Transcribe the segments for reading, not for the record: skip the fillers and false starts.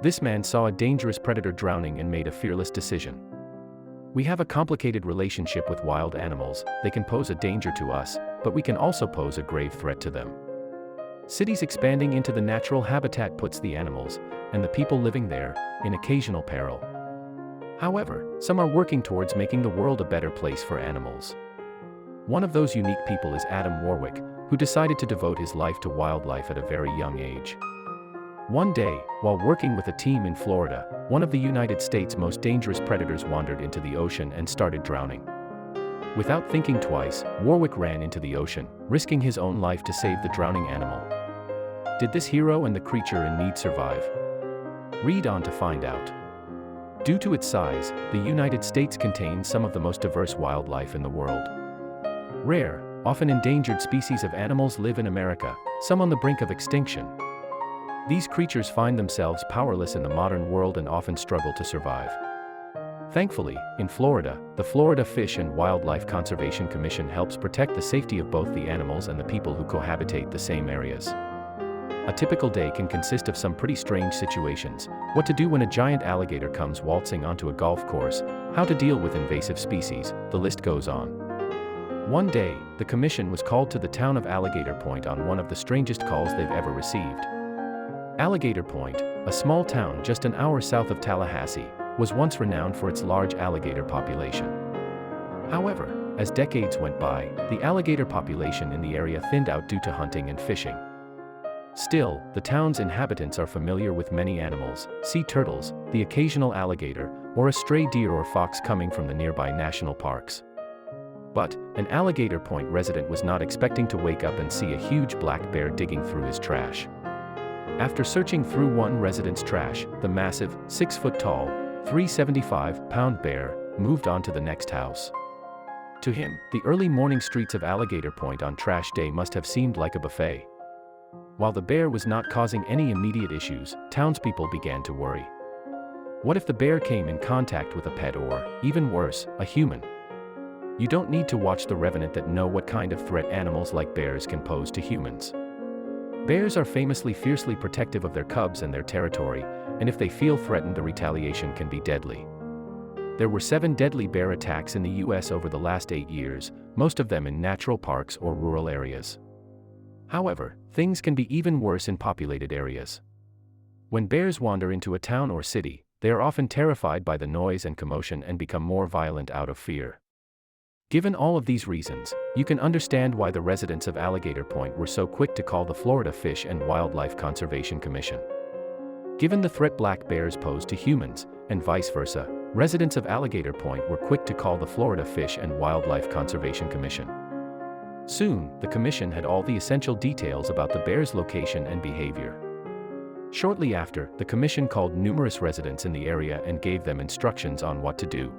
This man saw a dangerous predator drowning and made a fearless decision. We have a complicated relationship with wild animals. They can pose a danger to us, but we can also pose a grave threat to them. Cities expanding into the natural habitat puts the animals, and the people living there, in occasional peril. However, some are working towards making the world a better place for animals. One of those unique people is Adam Warwick, who decided to devote his life to wildlife at a very young age. One day, while working with a team in Florida, one of the United States' most dangerous predators wandered into the ocean and started drowning. Without thinking twice, Warwick ran into the ocean, risking his own life to save the drowning animal. Did this hero and the creature in need survive? Read on to find out. Due to its size, the United States contains some of the most diverse wildlife in the world. Rare, often endangered species of animals live in America, some on the brink of extinction. These creatures find themselves powerless in the modern world and often struggle to survive. Thankfully, in Florida, the Florida Fish and Wildlife Conservation Commission helps protect the safety of both the animals and the people who cohabitate the same areas. A typical day can consist of some pretty strange situations: what to do when a giant alligator comes waltzing onto a golf course, how to deal with invasive species, the list goes on. One day, the commission was called to the town of Alligator Point on one of the strangest calls they've ever received. Alligator Point, a small town just an hour south of Tallahassee, was once renowned for its large alligator population. However, as decades went by, the alligator population in the area thinned out due to hunting and fishing. Still, the town's inhabitants are familiar with many animals: sea turtles, the occasional alligator, or a stray deer or fox coming from the nearby national parks. But, an Alligator Point resident was not expecting to wake up and see a huge black bear digging through his trash. After searching through one resident's trash, the massive, 6-foot-tall, 375-pound bear moved on to the next house. To him, the early morning streets of Alligator Point on trash day must have seemed like a buffet. While the bear was not causing any immediate issues, townspeople began to worry. What if the bear came in contact with a pet or, even worse, a human? You don't need to watch The Revenant to know what kind of threat animals like bears can pose to humans. Bears are famously fiercely protective of their cubs and their territory, and if they feel threatened, the retaliation can be deadly. There were 7 deadly bear attacks in the US over the last 8 years, most of them in natural parks or rural areas. However, things can be even worse in populated areas. When bears wander into a town or city, they are often terrified by the noise and commotion and become more violent out of fear. Given all of these reasons, you can understand why the residents of Alligator Point were so quick to call the Florida Fish and Wildlife Conservation Commission. Given the threat black bears pose to humans, and vice versa, residents of Alligator Point were quick to call the Florida Fish and Wildlife Conservation Commission. Soon, the commission had all the essential details about the bear's location and behavior. Shortly after, the commission called numerous residents in the area and gave them instructions on what to do.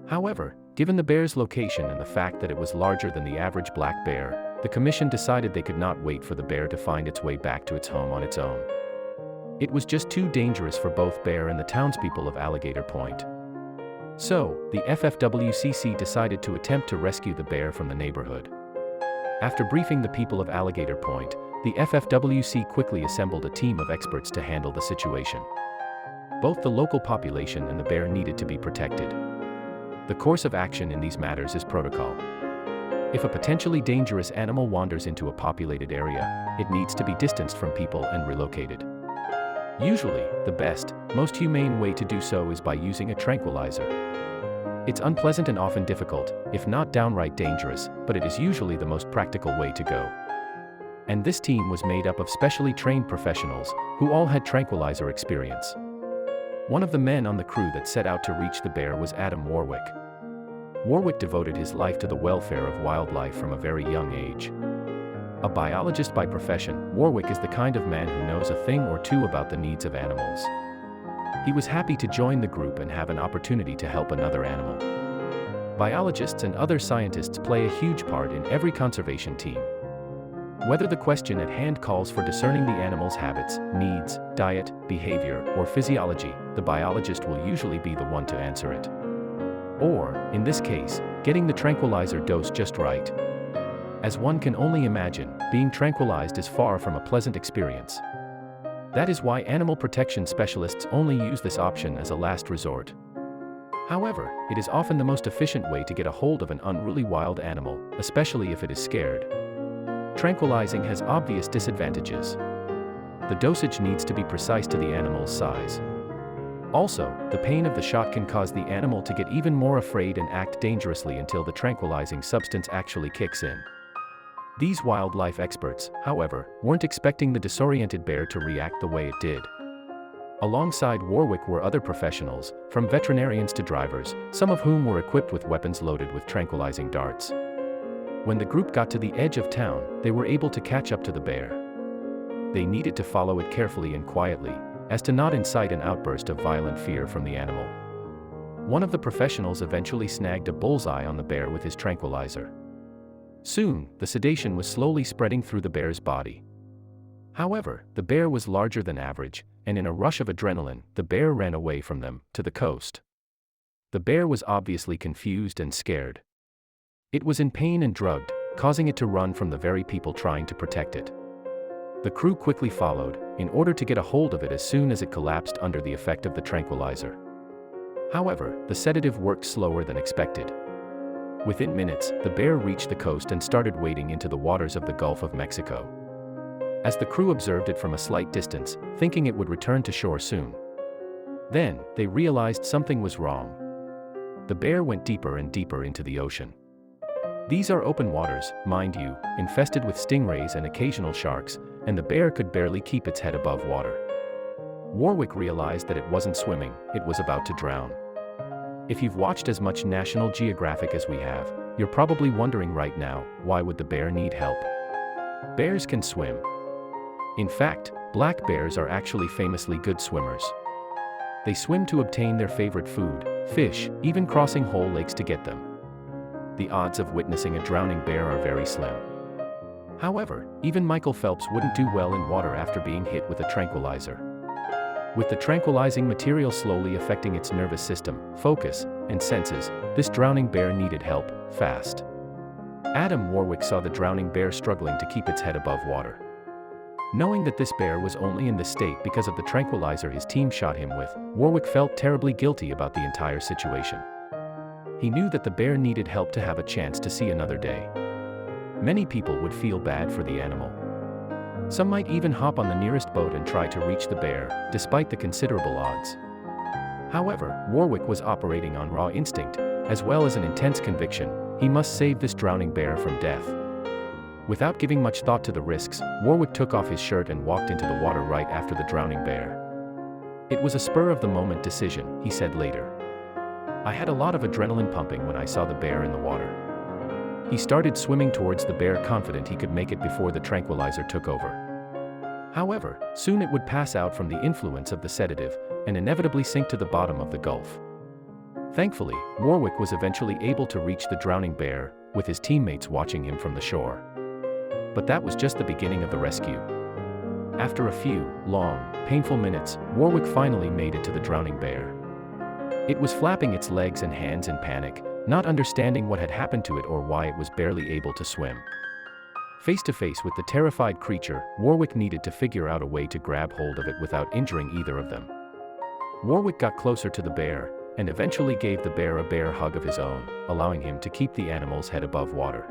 However, given the bear's location and the fact that it was larger than the average black bear, the commission decided they could not wait for the bear to find its way back to its home on its own. It was just too dangerous for both bear and the townspeople of Alligator Point. So, the FFWCC decided to attempt to rescue the bear from the neighborhood. After briefing the people of Alligator Point, the FFWC quickly assembled a team of experts to handle the situation. Both the local population and the bear needed to be protected. The course of action in these matters is protocol. If a potentially dangerous animal wanders into a populated area, it needs to be distanced from people and relocated. Usually, the best, most humane way to do so is by using a tranquilizer. It's unpleasant and often difficult, if not downright dangerous, but it is usually the most practical way to go. And this team was made up of specially trained professionals, who all had tranquilizer experience. One of the men on the crew that set out to reach the bear was Adam Warwick. Warwick devoted his life to the welfare of wildlife from a very young age. A biologist by profession, Warwick is the kind of man who knows a thing or two about the needs of animals. He was happy to join the group and have an opportunity to help another animal. Biologists and other scientists play a huge part in every conservation team. Whether the question at hand calls for discerning the animal's habits, needs, diet, behavior, or physiology, the biologist will usually be the one to answer it. Or, in this case, getting the tranquilizer dose just right. As one can only imagine, being tranquilized is far from a pleasant experience. That is why animal protection specialists only use this option as a last resort. However, it is often the most efficient way to get a hold of an unruly wild animal, especially if it is scared. Tranquilizing has obvious disadvantages. The dosage needs to be precise to the animal's size. Also, the pain of the shot can cause the animal to get even more afraid and act dangerously until the tranquilizing substance actually kicks in. These wildlife experts, however, weren't expecting the disoriented bear to react the way it did. Alongside Warwick were other professionals, from veterinarians to drivers, some of whom were equipped with weapons loaded with tranquilizing darts. When the group got to the edge of town, they were able to catch up to the bear. They needed to follow it carefully and quietly, as to not incite an outburst of violent fear from the animal. One of the professionals eventually snagged a bullseye on the bear with his tranquilizer. Soon, the sedation was slowly spreading through the bear's body. However, the bear was larger than average, and in a rush of adrenaline, the bear ran away from them, to the coast. The bear was obviously confused and scared. It was in pain and drugged, causing it to run from the very people trying to protect it. The crew quickly followed, in order to get a hold of it as soon as it collapsed under the effect of the tranquilizer. However, the sedative worked slower than expected. Within minutes, the bear reached the coast and started wading into the waters of the Gulf of Mexico. As the crew observed it from a slight distance, thinking it would return to shore soon. Then, they realized something was wrong. The bear went deeper and deeper into the ocean. These are open waters, mind you, infested with stingrays and occasional sharks, and the bear could barely keep its head above water. Warwick realized that it wasn't swimming, it was about to drown. If you've watched as much National Geographic as we have, you're probably wondering right now, why would the bear need help? Bears can swim. In fact, black bears are actually famously good swimmers. They swim to obtain their favorite food, fish, even crossing whole lakes to get them. The odds of witnessing a drowning bear are very slim. However, even Michael Phelps wouldn't do well in water after being hit with a tranquilizer. With the tranquilizing material slowly affecting its nervous system, focus, and senses, this drowning bear needed help, fast. Adam Warwick saw the drowning bear struggling to keep its head above water. Knowing that this bear was only in this state because of the tranquilizer his team shot him with, Warwick felt terribly guilty about the entire situation. He knew that the bear needed help to have a chance to see another day. Many people would feel bad for the animal. Some might even hop on the nearest boat and try to reach the bear, despite the considerable odds. However, Warwick was operating on raw instinct, as well as an intense conviction. He must save this drowning bear from death. Without giving much thought to the risks, Warwick took off his shirt and walked into the water right after the drowning bear. It was a spur-of-the-moment decision, he said later. I had a lot of adrenaline pumping when I saw the bear in the water. He started swimming towards the bear confident he could make it before the tranquilizer took over. However, soon it would pass out from the influence of the sedative, and inevitably sink to the bottom of the Gulf. Thankfully, Warwick was eventually able to reach the drowning bear, with his teammates watching him from the shore. But that was just the beginning of the rescue. After a few, long, painful minutes, Warwick finally made it to the drowning bear. It was flapping its legs and hands in panic, not understanding what had happened to it or why it was barely able to swim. Face to face with the terrified creature, Warwick needed to figure out a way to grab hold of it without injuring either of them. Warwick got closer to the bear, and eventually gave the bear a bear hug of his own, allowing him to keep the animal's head above water.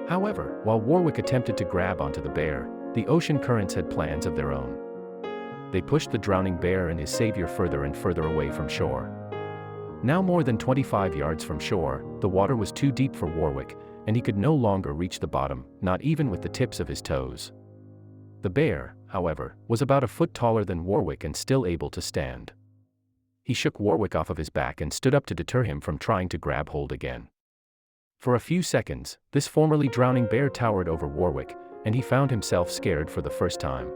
However, while Warwick attempted to grab onto the bear, the ocean currents had plans of their own. They pushed the drowning bear and his savior further and further away from shore. Now more than 25 yards from shore, the water was too deep for Warwick, and he could no longer reach the bottom, not even with the tips of his toes. The bear, however, was about a foot taller than Warwick and still able to stand. He shook Warwick off of his back and stood up to deter him from trying to grab hold again. For a few seconds, this formerly drowning bear towered over Warwick, and he found himself scared for the first time.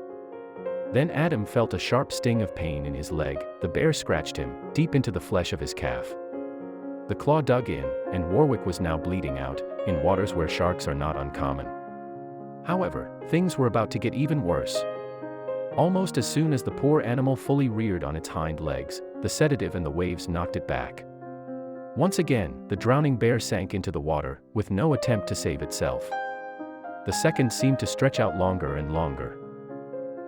Then Adam felt a sharp sting of pain in his leg. The bear scratched him, deep into the flesh of his calf. The claw dug in, and Warwick was now bleeding out, in waters where sharks are not uncommon. However, things were about to get even worse. Almost as soon as the poor animal fully reared on its hind legs, the sedative and the waves knocked it back. Once again, the drowning bear sank into the water, with no attempt to save itself. The seconds seemed to stretch out longer and longer.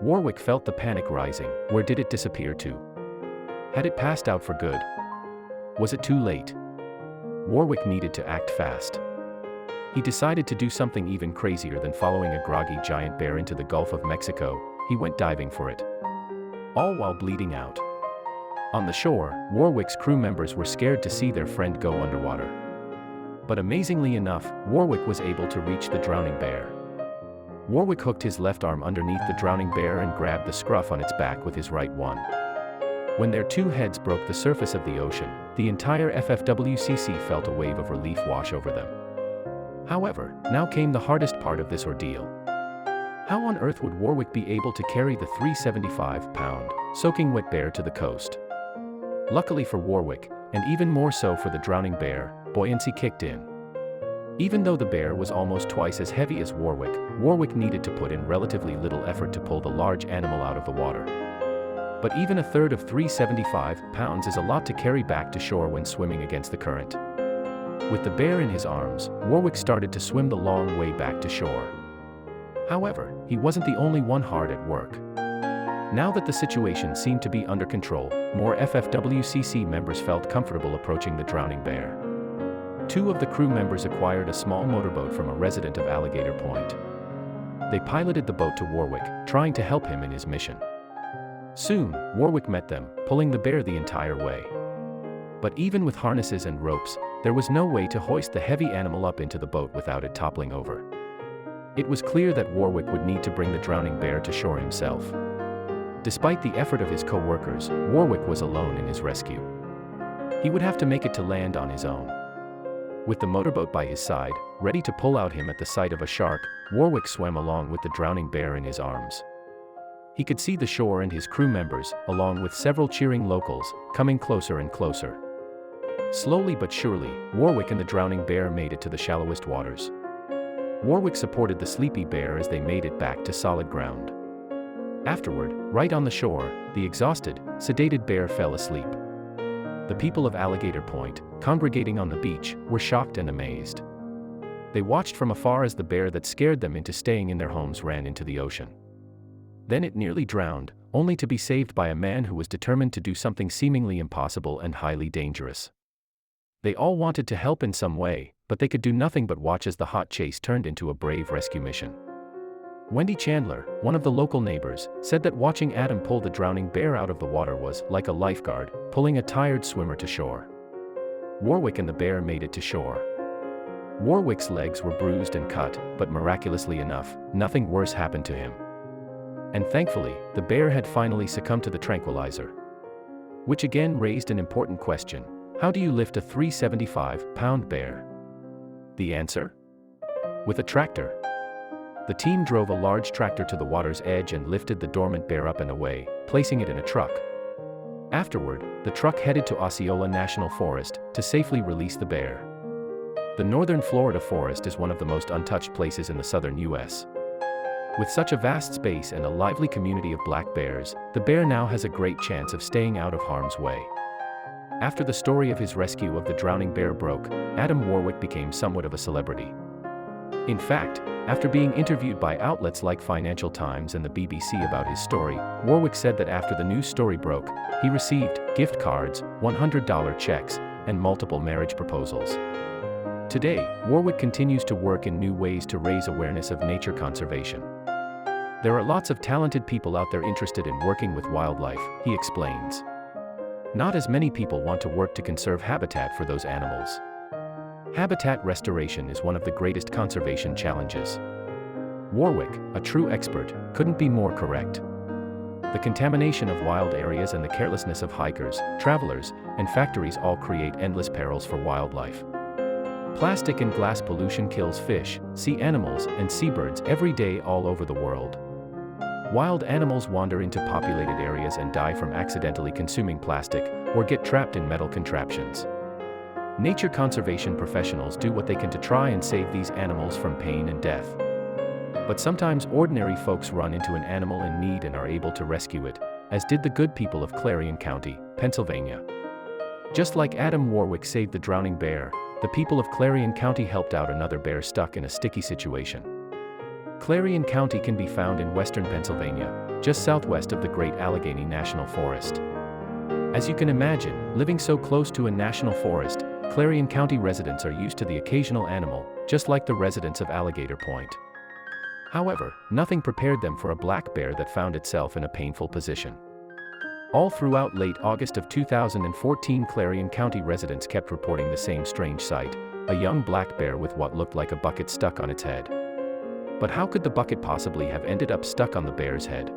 Warwick felt the panic rising. Where did it disappear to? Had it passed out for good? Was it too late? Warwick needed to act fast. He decided to do something even crazier than following a groggy giant bear into the Gulf of Mexico. He went diving for it, all while bleeding out. On the shore, Warwick's crew members were scared to see their friend go underwater. But amazingly enough, Warwick was able to reach the drowning bear. Warwick hooked his left arm underneath the drowning bear and grabbed the scruff on its back with his right one. When their two heads broke the surface of the ocean, the entire FFWCC felt a wave of relief wash over them. However, now came the hardest part of this ordeal. How on earth would Warwick be able to carry the 375-pound, soaking wet bear to the coast? Luckily for Warwick, and even more so for the drowning bear, buoyancy kicked in. Even though the bear was almost twice as heavy as Warwick needed to put in relatively little effort to pull the large animal out of the water. But even a third of 375 pounds is a lot to carry back to shore when swimming against the current. With the bear in his arms, Warwick started to swim the long way back to shore. However, he wasn't the only one hard at work. Now that the situation seemed to be under control, more FFWCC members felt comfortable approaching the drowning bear. Two of the crew members acquired a small motorboat from a resident of Alligator Point. They piloted the boat to Warwick, trying to help him in his mission. Soon, Warwick met them, pulling the bear the entire way. But even with harnesses and ropes, there was no way to hoist the heavy animal up into the boat without it toppling over. It was clear that Warwick would need to bring the drowning bear to shore himself. Despite the effort of his co-workers, Warwick was alone in his rescue. He would have to make it to land on his own. With the motorboat by his side, ready to pull out him at the sight of a shark, Warwick swam along with the drowning bear in his arms. He could see the shore and his crew members, along with several cheering locals, coming closer and closer. Slowly but surely, Warwick and the drowning bear made it to the shallowest waters. Warwick supported the sleepy bear as they made it back to solid ground. Afterward, right on the shore, the exhausted, sedated bear fell asleep. The people of Alligator Point, congregating on the beach, were shocked and amazed. They watched from afar as the bear that scared them into staying in their homes ran into the ocean. Then it nearly drowned, only to be saved by a man who was determined to do something seemingly impossible and highly dangerous. They all wanted to help in some way, but they could do nothing but watch as the hot chase turned into a brave rescue mission. Wendy Chandler, one of the local neighbors, said that watching Adam pull the drowning bear out of the water was like a lifeguard pulling a tired swimmer to shore. Warwick and the bear made it to shore. Warwick's legs were bruised and cut, but miraculously enough, nothing worse happened to him. And thankfully, the bear had finally succumbed to the tranquilizer. Which again raised an important question: how do you lift a 375-pound bear? The answer? With a tractor. The team drove a large tractor to the water's edge and lifted the dormant bear up and away, placing it in a truck. Afterward, the truck headed to Osceola National Forest to safely release the bear. The northern Florida forest is one of the most untouched places in the southern U.S. With such a vast space and a lively community of black bears, the bear now has a great chance of staying out of harm's way. After the story of his rescue of the drowning bear broke, Adam Warwick became somewhat of a celebrity. In fact, after being interviewed by outlets like Financial Times and the BBC about his story, Warwick said that after the news story broke, he received gift cards, $100 checks, and multiple marriage proposals. Today, Warwick continues to work in new ways to raise awareness of nature conservation. There are lots of talented people out there interested in working with wildlife, he explains. Not as many people want to work to conserve habitat for those animals. Habitat restoration is one of the greatest conservation challenges. Warwick, a true expert, couldn't be more correct. The contamination of wild areas and the carelessness of hikers, travelers, and factories all create endless perils for wildlife. Plastic and glass pollution kills fish, sea animals, and seabirds every day all over the world. Wild animals wander into populated areas and die from accidentally consuming plastic or get trapped in metal contraptions. Nature conservation professionals do what they can to try and save these animals from pain and death. But sometimes ordinary folks run into an animal in need and are able to rescue it, as did the good people of Clarion County, Pennsylvania. Just like Adam Warwick saved the drowning bear, the people of Clarion County helped out another bear stuck in a sticky situation. Clarion County can be found in western Pennsylvania, just southwest of the Great Allegheny National Forest. As you can imagine, living so close to a national forest, Clarion County residents are used to the occasional animal, just like the residents of Alligator Point. However, nothing prepared them for a black bear that found itself in a painful position. All throughout late August of 2014, Clarion County residents kept reporting the same strange sight, a young black bear with what looked like a bucket stuck on its head. But how could the bucket possibly have ended up stuck on the bear's head?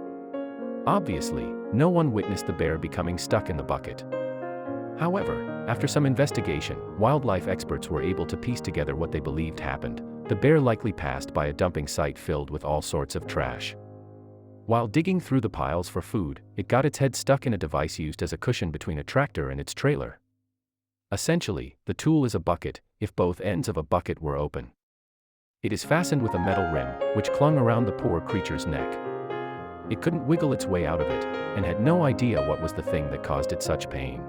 Obviously, no one witnessed the bear becoming stuck in the bucket. However, after some investigation, wildlife experts were able to piece together what they believed happened. The bear likely passed by a dumping site filled with all sorts of trash. While digging through the piles for food, it got its head stuck in a device used as a cushion between a tractor and its trailer. Essentially, the tool is a bucket, if both ends of a bucket were open. It is fastened with a metal rim, which clung around the poor creature's neck. It couldn't wiggle its way out of it, and had no idea what was the thing that caused it such pain.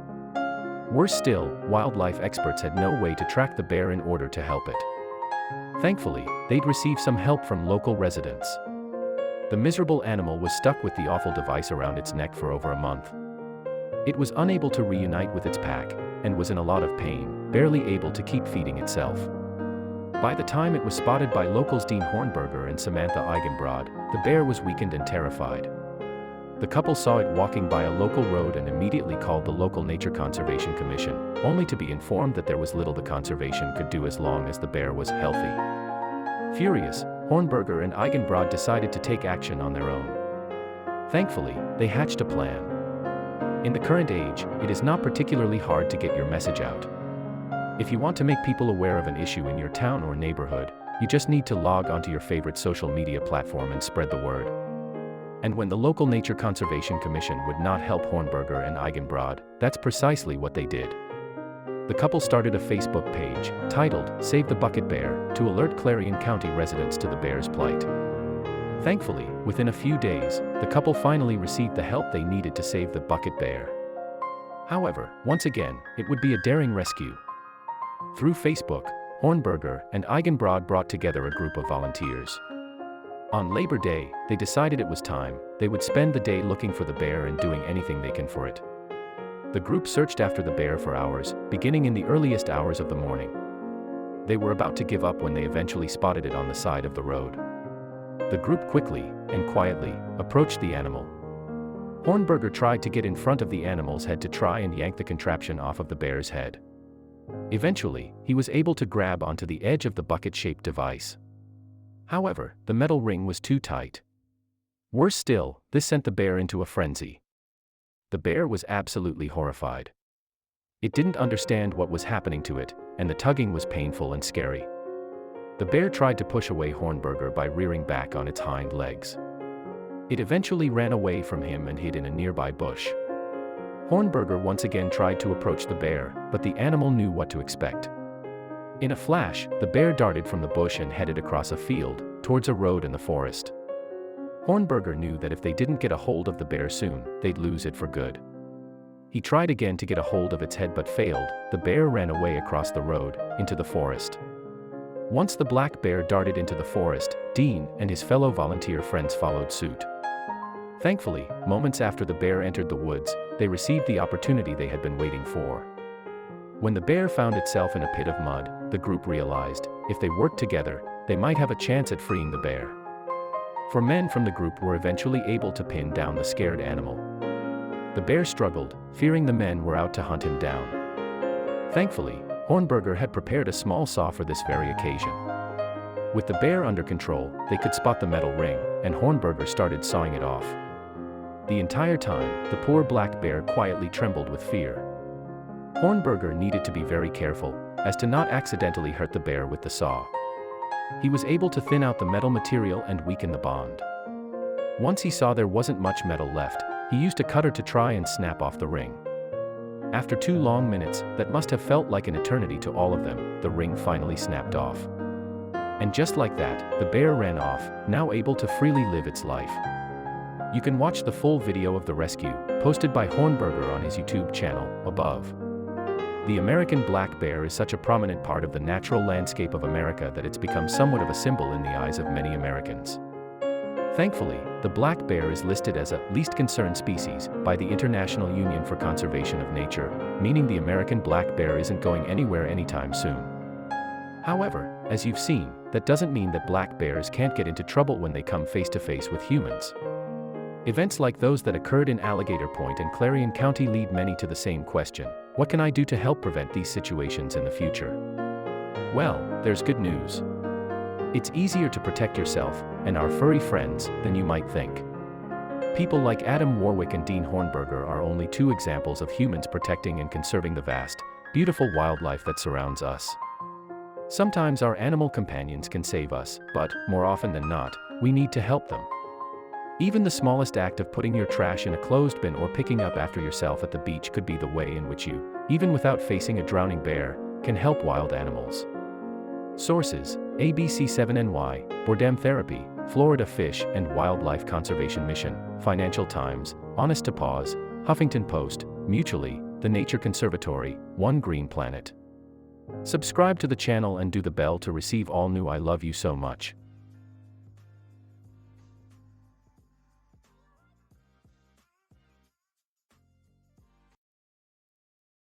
Worse still, wildlife experts had no way to track the bear in order to help it. Thankfully, they'd received some help from local residents. The miserable animal was stuck with the awful device around its neck for over a month. It was unable to reunite with its pack, and was in a lot of pain, barely able to keep feeding itself. By the time it was spotted by locals Dean Hornberger and Samantha Eigenbrod, the bear was weakened and terrified. The couple saw it walking by a local road and immediately called the local Nature Conservation Commission, only to be informed that there was little the conservation could do as long as the bear was healthy. Furious, Hornberger and Eigenbrod decided to take action on their own. Thankfully, they hatched a plan. In the current age, it is not particularly hard to get your message out. If you want to make people aware of an issue in your town or neighborhood, you just need to log onto your favorite social media platform and spread the word. And when the local Nature Conservation Commission would not help Hornberger and Eigenbrod, that's precisely what they did. The couple started a Facebook page, titled Save the Bucket Bear, to alert Clarion County residents to the bear's plight. Thankfully, within a few days, the couple finally received the help they needed to save the bucket bear. However, once again, it would be a daring rescue. Through Facebook, Hornberger and Eigenbrod brought together a group of volunteers. On Labor Day, they decided it was time. They would spend the day looking for the bear and doing anything they can for it. The group searched after the bear for hours, beginning in the earliest hours of the morning. They were about to give up when they eventually spotted it on the side of the road. The group quickly and quietly approached the animal. Hornberger tried to get in front of the animal's head to try and yank the contraption off of the bear's head. Eventually, he was able to grab onto the edge of the bucket-shaped device. However, the metal ring was too tight. Worse still, this sent the bear into a frenzy. The bear was absolutely horrified. It didn't understand what was happening to it, and the tugging was painful and scary. The bear tried to push away Hornberger by rearing back on its hind legs. It eventually ran away from him and hid in a nearby bush. Hornberger once again tried to approach the bear, but the animal knew what to expect. In a flash, the bear darted from the bush and headed across a field, towards a road in the forest. Hornberger knew that if they didn't get a hold of the bear soon, they'd lose it for good. He tried again to get a hold of its head but failed. The bear ran away across the road, into the forest. Once the black bear darted into the forest, Dean and his fellow volunteer friends followed suit. Thankfully, moments after the bear entered the woods, they received the opportunity they had been waiting for. When the bear found itself in a pit of mud, the group realized, if they worked together, they might have a chance at freeing the bear. 4 men from the group were eventually able to pin down the scared animal. The bear struggled, fearing the men were out to hunt him down. Thankfully, Hornberger had prepared a small saw for this very occasion. With the bear under control, they could spot the metal ring, and Hornberger started sawing it off. The entire time, the poor black bear quietly trembled with fear. Hornberger needed to be very careful, as to not accidentally hurt the bear with the saw. He was able to thin out the metal material and weaken the bond. Once he saw there wasn't much metal left, he used a cutter to try and snap off the ring. After 2 long minutes, that must have felt like an eternity to all of them, the ring finally snapped off. And just like that, the bear ran off, now able to freely live its life. You can watch the full video of the rescue, posted by Hornberger on his YouTube channel, above. The American black bear is such a prominent part of the natural landscape of America that it's become somewhat of a symbol in the eyes of many Americans. Thankfully, the black bear is listed as a least concern species by the International Union for Conservation of Nature, meaning the American black bear isn't going anywhere anytime soon. However, as you've seen, that doesn't mean that black bears can't get into trouble when they come face to face with humans. Events like those that occurred in Alligator Point and Clarion County lead many to the same question: what can I do to help prevent these situations in the future? Well, there's good news. It's easier to protect yourself and our furry friends than you might think. People like Adam Warwick and Dean Hornberger are only two examples of humans protecting and conserving the vast, beautiful wildlife that surrounds us. Sometimes our animal companions can save us, but, more often than not, we need to help them. Even the smallest act of putting your trash in a closed bin or picking up after yourself at the beach could be the way in which you, even without facing a drowning bear, can help wild animals. Sources: ABC7NY, Boredom Therapy, Florida Fish and Wildlife Conservation Mission, Financial Times, Honest to Paws, Huffington Post, Mutually, The Nature Conservatory, One Green Planet. Subscribe to the channel and do the bell to receive all new. I love you so much.